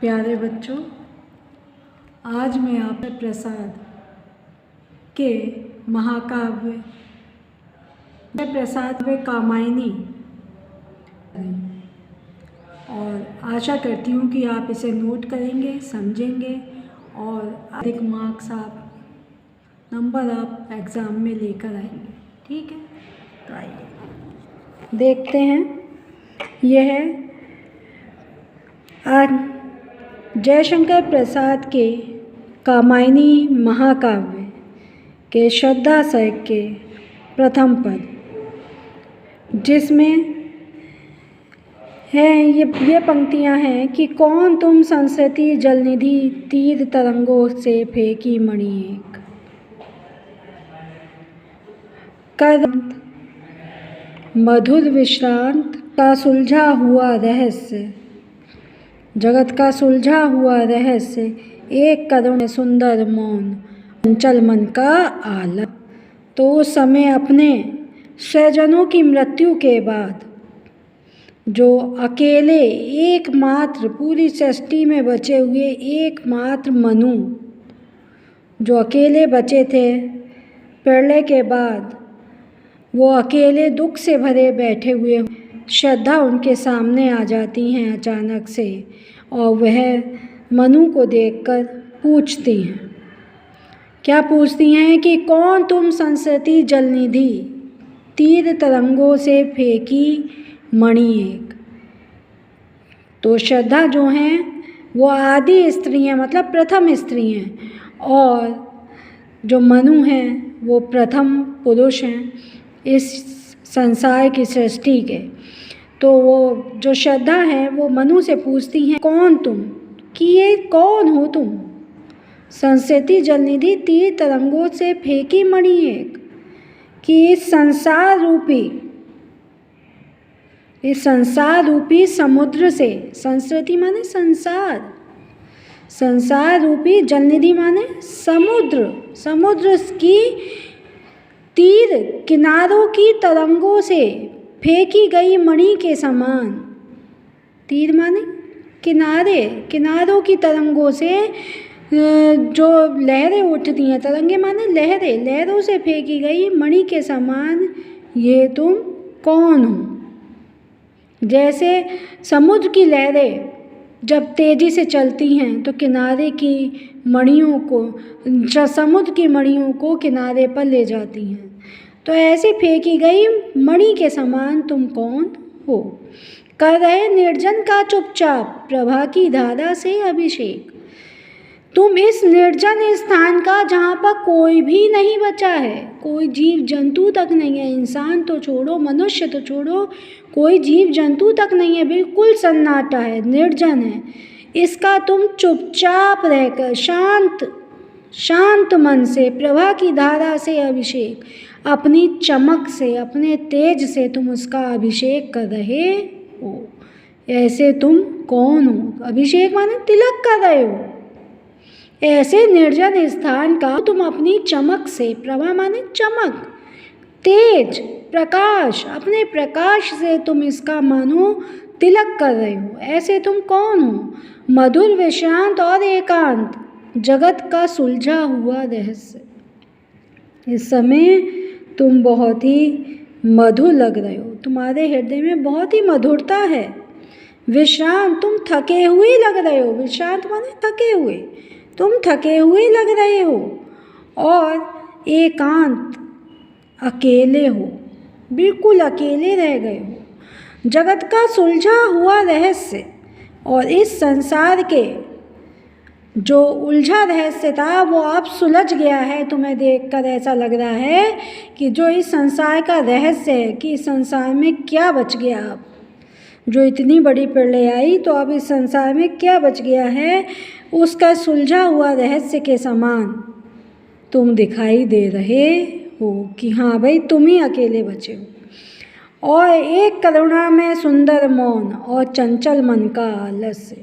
प्यारे बच्चों, आज मैं आप प्रसाद के महाकाव्य प्रसाद व कामायनी और आशा करती हूँ कि आप इसे नोट करेंगे, समझेंगे और अधिक मार्क्स नंबर आप एग्ज़ाम में लेकर आएंगे। ठीक है, तो आइए देखते हैं। यह है जयशंकर प्रसाद के कामायनी महाकाव्य के श्रद्धा सहज के प्रथम पद, जिसमें है ये पंक्तियां हैं कि कौन तुम संस्कृति जलनिधि तीर तरंगों से फेंकी मणि एक, कर मधुर विश्रांत का सुलझा हुआ रहस्य, जगत का सुलझा हुआ रहस्य एक करुण सुंदर मौन, चंचल मन का आलम। तो उस समय अपने स्वजनों की मृत्यु के बाद जो अकेले एकमात्र पूरी सृष्टि में बचे हुए एकमात्र मनु जो अकेले बचे थे, प्रलय के बाद वो अकेले दुख से भरे बैठे हुए, श्रद्धा उनके सामने आ जाती हैं अचानक से और वह मनु को देखकर पूछती हैं। क्या पूछती हैं कि कौन तुम संस्कृति जलनिधि तीर तरंगों से फेंकी मणि एक। तो श्रद्धा जो हैं वो आदि स्त्री हैं, मतलब प्रथम स्त्री हैं, और जो मनु हैं वो प्रथम पुरुष हैं इस संसार की सृष्टि के। तो वो जो श्रद्धा है वो मनु से पूछती हैं, कौन तुम, कि ये कौन हो तुम, संस्कृति जलनिधि तीर तरंगों से फेंकी मणि एक, कि इस संसार रूपी समुद्र से, संस्कृति माने संसार, संसार रूपी जलनिधि माने समुद्र, समुद्र की तीर किनारों की तरंगों से फेंकी गई मणि के समान, तीर माने किनारे, किनारों की तरंगों से जो लहरें उठती हैं, तरंगे माने लहरें, लहरों से फेंकी गई मणि के समान ये तुम कौन हो। जैसे समुद्र की लहरें जब तेज़ी से चलती हैं तो किनारे की मणियों को, समुद्र की मणियों को किनारे पर ले जाती हैं, तो ऐसे फेंकी गई मणि के समान तुम कौन हो। कर रहे निर्जन का चुपचाप प्रभा की धारा से अभिषेक, तुम इस निर्जन स्थान का जहाँ पर कोई भी नहीं बचा है, कोई जीव जंतु तक नहीं है, इंसान तो छोड़ो, मनुष्य तो छोड़ो, कोई जीव जंतु तक नहीं है, बिल्कुल सन्नाटा है, निर्जन है, इसका तुम चुपचाप रहकर शांत मन से प्रभा की धारा से अभिषेक, अपनी चमक से, अपने तेज से तुम उसका अभिषेक कर रहे हो। ऐसे तुम कौन हो, अभिषेक माने तिलक कर रहे हो, ऐसे निर्जन स्थान का तुम अपनी चमक से, प्रभा माने चमक, तेज, प्रकाश, अपने प्रकाश से तुम इसका मानो तिलक कर रहे हो। ऐसे तुम कौन हो, मधुर विश्रांत और एकांत, जगत का सुलझा हुआ रहस्य। इस समय तुम बहुत ही मधुर लग रहे हो, तुम्हारे हृदय में बहुत ही मधुरता है। विश्रांत, तुम थके हुए लग रहे हो, विश्रांत माने थके हुए, तुम थके हुए लग रहे हो, और एकांत, अकेले हो, बिल्कुल अकेले रह गए हो। जगत का सुलझा हुआ रहस्य, और इस संसार के जो उलझा रहस्य था वो अब सुलझ गया है। तुम्हें देखकर ऐसा लग रहा है कि जो इस संसार का रहस्य है, कि इस संसार में क्या बच गया, अब जो इतनी बड़ी प्रलय आई तो अब इस संसार में क्या बच गया है, उसका सुलझा हुआ रहस्य के समान तुम दिखाई दे रहे हो कि हाँ भाई तुम ही अकेले बचे हो। और एक करुणा में सुंदर मौन और चंचल मन का आलस्य,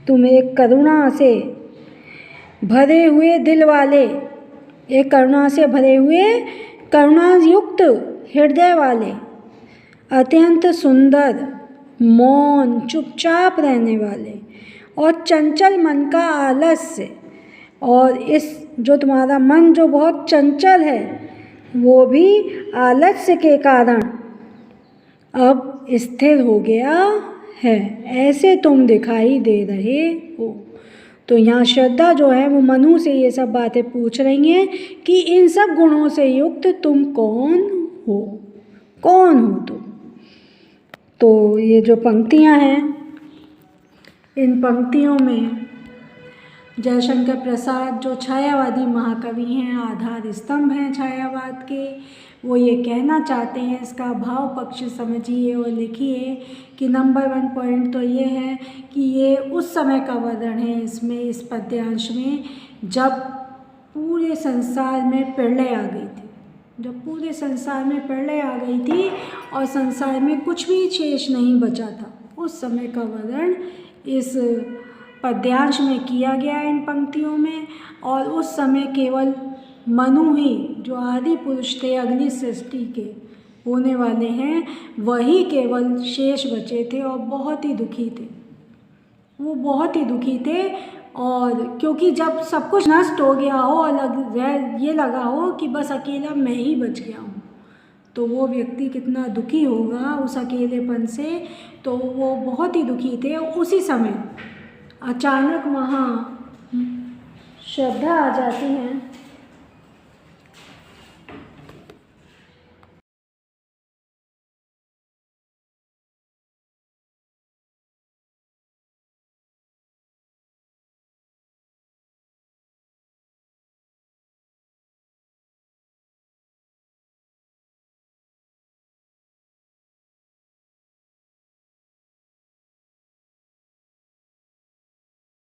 तुम एक करुणा से भरे हुए दिल वाले, एक करुणा से भरे हुए, करुणायुक्त हृदय वाले, अत्यंत सुंदर, मौन, चुपचाप रहने वाले और चंचल मन का आलस्य, और इस जो तुम्हारा मन जो बहुत चंचल है वो भी आलस्य के कारण अब स्थिर हो गया है, ऐसे तुम दिखाई दे रहे हो। तो यहाँ श्रद्धा जो है वो मनु से ये सब बातें पूछ रही हैं कि इन सब गुणों से युक्त तुम कौन हो, कौन हो तुम। तो ये जो पंक्तियाँ हैं, इन पंक्तियों में जयशंकर प्रसाद जो छायावादी महाकवि हैं, आधार स्तंभ हैं छायावाद के, वो ये कहना चाहते हैं, इसका भाव पक्ष समझिए और लिखिए कि नंबर 1 पॉइंट तो ये है कि ये उस समय का वर्णन है इसमें, इस पद्यांश में, जब पूरे संसार में प्रलय आ गई थी, जब पूरे संसार में प्रलय आ गई थी और संसार में कुछ भी शेष नहीं बचा था, उस समय का वर्णन इस पद्यांश में किया गया है इन पंक्तियों में। और उस समय केवल मनु ही जो आदि पुरुष थे, अगली सृष्टि के होने वाले हैं, वही केवल शेष बचे थे और बहुत ही दुखी थे, वो बहुत ही दुखी थे। और क्योंकि जब सब कुछ नष्ट हो गया हो और ये लगा हो कि बस अकेला मैं ही बच गया हूँ, तो वो व्यक्ति कितना दुखी होगा उस अकेलेपन से। तो वो बहुत ही दुखी थे। उसी समय अचानक वहाँ श्रद्धा आ जाती हैं